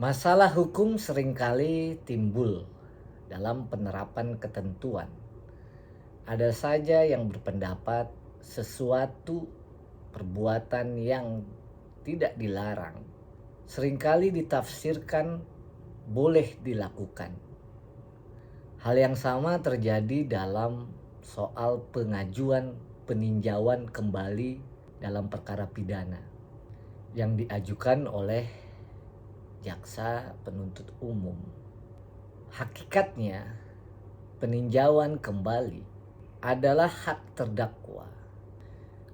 Masalah hukum seringkali timbul dalam penerapan ketentuan. Ada saja yang berpendapat sesuatu perbuatan yang tidak dilarang seringkali ditafsirkan boleh dilakukan. Hal yang sama terjadi dalam soal pengajuan peninjauan kembali dalam perkara pidana yang diajukan oleh jaksa penuntut umum. Hakikatnya, peninjauan kembali adalah hak terdakwa.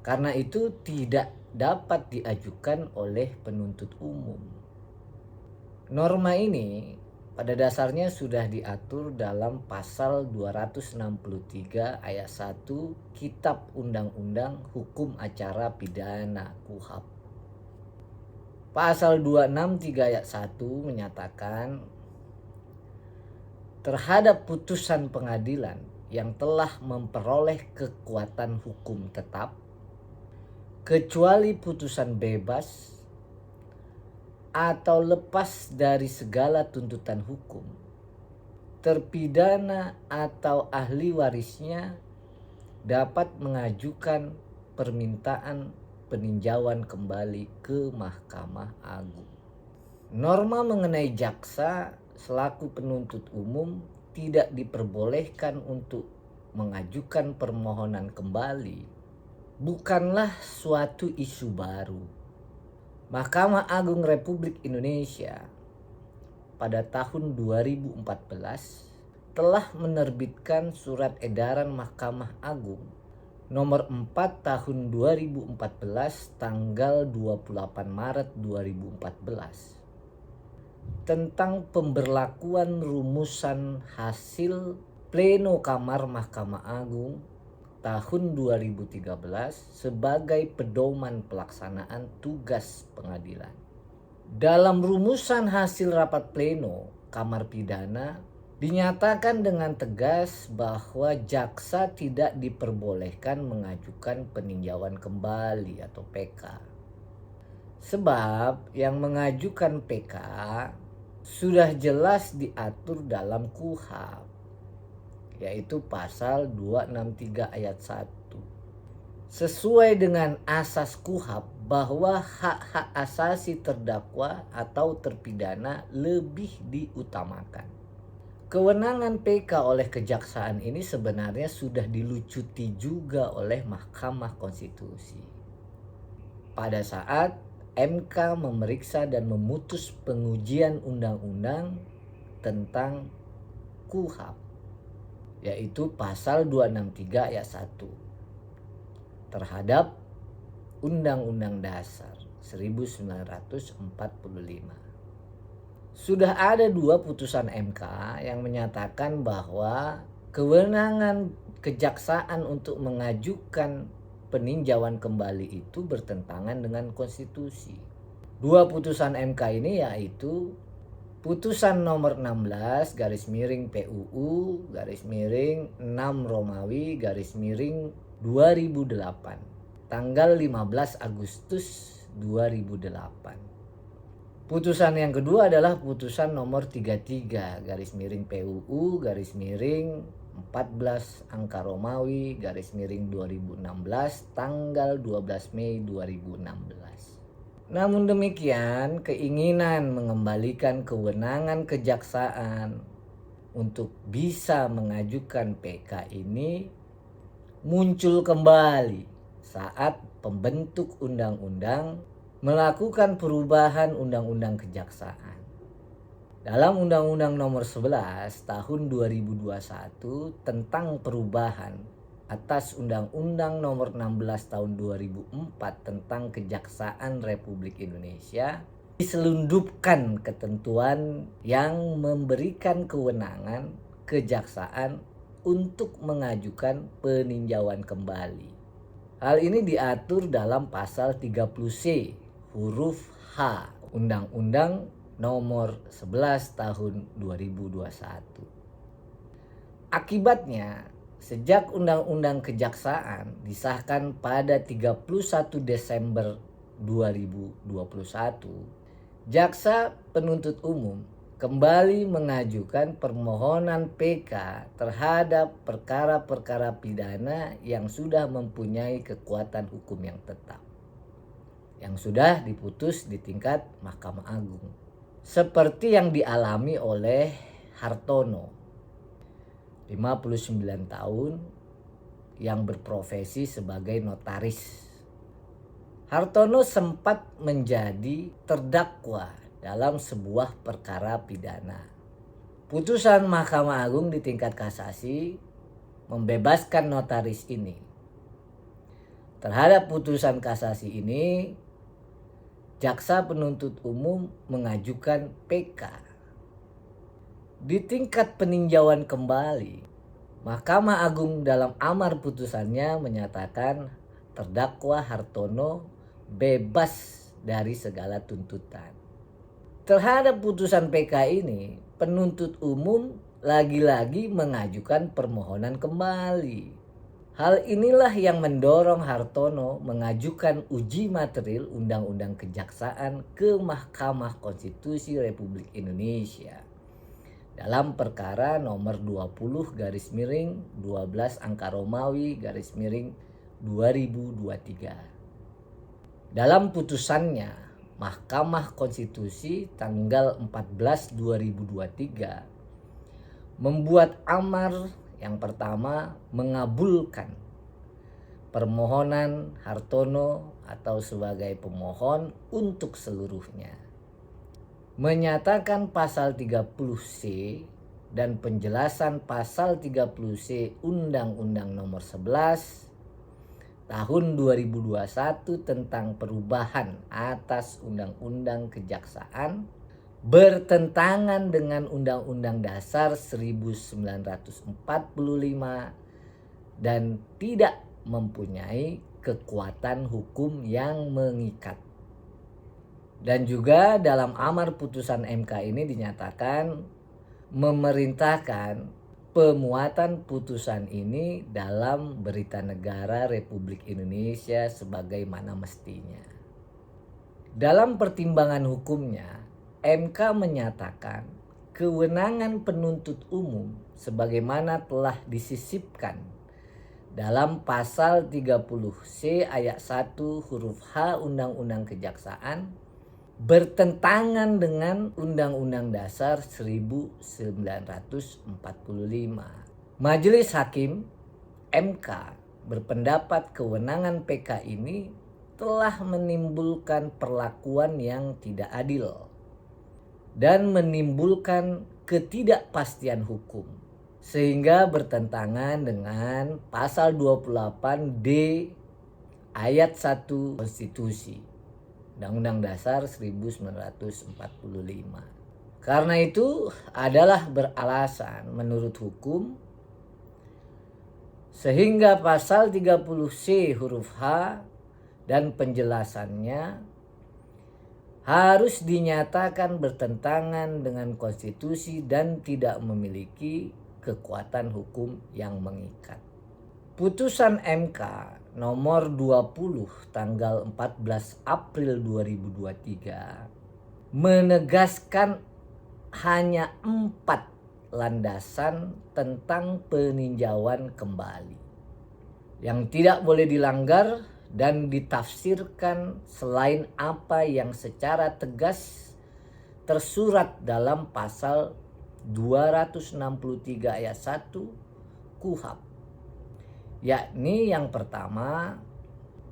Karena itu tidak dapat diajukan oleh penuntut umum. Norma ini pada dasarnya sudah diatur dalam pasal 263 ayat 1 Kitab Undang-Undang Hukum Acara Pidana KUHP. Pasal 263 ayat 1 menyatakan terhadap putusan pengadilan yang telah memperoleh kekuatan hukum tetap, kecuali putusan bebas atau lepas dari segala tuntutan hukum, terpidana atau ahli warisnya dapat mengajukan permintaan peninjauan kembali ke Mahkamah Agung. Norma mengenai jaksa selaku penuntut umum tidak diperbolehkan untuk mengajukan permohonan kembali bukanlah suatu isu baru. Mahkamah Agung Republik Indonesia pada tahun 2014 telah menerbitkan surat edaran Mahkamah Agung nomor 4 tahun 2014 tanggal 28 Maret 2014 tentang pemberlakuan rumusan hasil pleno Kamar Mahkamah Agung tahun 2013 sebagai pedoman pelaksanaan tugas pengadilan. Dalam rumusan hasil rapat pleno Kamar Pidana dinyatakan dengan tegas bahwa jaksa tidak diperbolehkan mengajukan peninjauan kembali atau PK. Sebab yang mengajukan PK sudah jelas diatur dalam KUHP, yaitu pasal 263 ayat 1. Sesuai dengan asas KUHP bahwa hak-hak asasi terdakwa atau terpidana lebih diutamakan. Kewenangan PK oleh kejaksaan ini sebenarnya sudah dilucuti juga oleh Mahkamah Konstitusi. Pada saat MK memeriksa dan memutus pengujian undang-undang tentang KUHP, yaitu pasal 263 ayat 1 terhadap Undang-Undang Dasar 1945. Sudah ada 2 putusan MK yang menyatakan bahwa kewenangan kejaksaan untuk mengajukan peninjauan kembali itu bertentangan dengan konstitusi. 2 putusan MK ini yaitu putusan nomor 16 garis miring PUU garis miring 6 Romawi garis miring 2008 tanggal 15 Agustus 2008. Putusan yang kedua adalah putusan nomor 33 garis miring PUU garis miring 14 angka Romawi garis miring 2016 tanggal 12 Mei 2016. Namun demikian, keinginan mengembalikan kewenangan kejaksaan untuk bisa mengajukan PK ini muncul kembali saat pembentuk undang-undang melakukan perubahan undang-undang kejaksaan. Dalam Undang-Undang Nomor 11 Tahun 2021 tentang perubahan atas Undang-Undang Nomor 16 Tahun 2004 tentang Kejaksaan Republik Indonesia, diselundupkan ketentuan yang memberikan kewenangan kejaksaan untuk mengajukan peninjauan kembali. Hal ini diatur dalam pasal 30C huruf H Undang-Undang Nomor 11 Tahun 2021. Akibatnya, sejak Undang-Undang Kejaksaan disahkan pada 31 Desember 2021, Jaksa penuntut umum kembali mengajukan permohonan PK terhadap perkara-perkara pidana yang sudah mempunyai kekuatan hukum yang tetap, yang sudah diputus di tingkat Mahkamah Agung. Seperti yang dialami oleh Hartono, 59 tahun, yang berprofesi sebagai notaris. Hartono sempat menjadi terdakwa dalam sebuah perkara pidana. Putusan Mahkamah Agung di tingkat kasasi membebaskan notaris ini. Terhadap putusan kasasi ini, jaksa penuntut umum mengajukan PK. Di tingkat peninjauan kembali, Mahkamah Agung dalam amar putusannya menyatakan terdakwa Hartono bebas dari segala tuntutan. Terhadap putusan PK ini, penuntut umum lagi-lagi mengajukan permohonan kembali. Hal inilah yang mendorong Hartono mengajukan uji materil Undang-Undang Kejaksaan ke Mahkamah Konstitusi Republik Indonesia dalam perkara nomor 20/12/Romawi/2023. Dalam putusannya, Mahkamah Konstitusi tanggal 14/2023 membuat amar yang pertama mengabulkan permohonan Hartono atau sebagai pemohon untuk seluruhnya. Menyatakan pasal 30C dan penjelasan pasal 30C Undang-Undang Nomor 11 Tahun 2021 tentang perubahan atas Undang-Undang Kejaksaan bertentangan dengan Undang-Undang Dasar 1945 dan tidak mempunyai kekuatan hukum yang mengikat. Dan juga dalam amar putusan MK ini dinyatakan memerintahkan pemuatan putusan ini dalam Berita Negara Republik Indonesia sebagaimana mestinya. Dalam pertimbangan hukumnya, MK menyatakan kewenangan penuntut umum sebagaimana telah disisipkan dalam pasal 30C ayat 1 huruf H Undang-Undang Kejaksaan bertentangan dengan Undang-Undang Dasar 1945. Majelis Hakim MK berpendapat kewenangan PK ini telah menimbulkan perlakuan yang tidak adil dan menimbulkan ketidakpastian hukum sehingga bertentangan dengan pasal 28D ayat 1 Konstitusi Undang-Undang Dasar 1945. Karena itu adalah beralasan menurut hukum sehingga pasal 30C huruf H dan penjelasannya harus dinyatakan bertentangan dengan konstitusi dan tidak memiliki kekuatan hukum yang mengikat. Putusan MK nomor 20 tanggal 14 April 2023 menegaskan hanya 4 landasan tentang peninjauan kembali yang tidak boleh dilanggar dan ditafsirkan selain apa yang secara tegas tersurat dalam pasal 263 ayat 1 KUHP. Yakni yang pertama,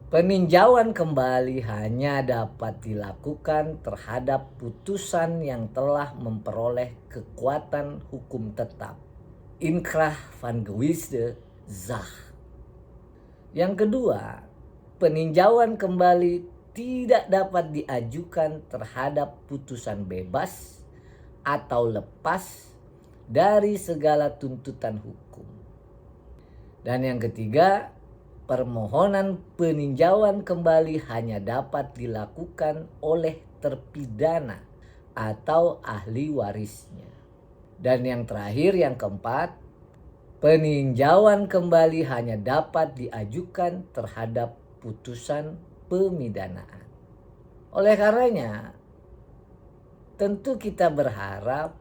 peninjauan kembali hanya dapat dilakukan terhadap putusan yang telah memperoleh kekuatan hukum tetap, inkrah van gewisde zach. Yang kedua, peninjauan kembali tidak dapat diajukan terhadap putusan bebas atau lepas dari segala tuntutan hukum. Dan yang ketiga, permohonan peninjauan kembali hanya dapat dilakukan oleh terpidana atau ahli warisnya. Dan yang terakhir, yang keempat, peninjauan kembali hanya dapat diajukan terhadap putusan pemidanaan. Oleh karenanya, tentu kita berharap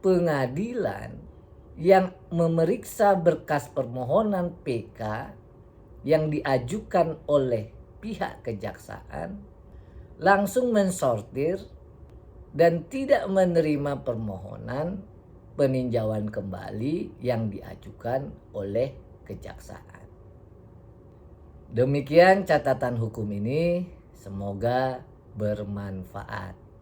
pengadilan yang memeriksa berkas permohonan PK yang diajukan oleh pihak kejaksaan langsung mensortir dan tidak menerima permohonan peninjauan kembali yang diajukan oleh kejaksaan. Demikian catatan hukum ini, semoga bermanfaat.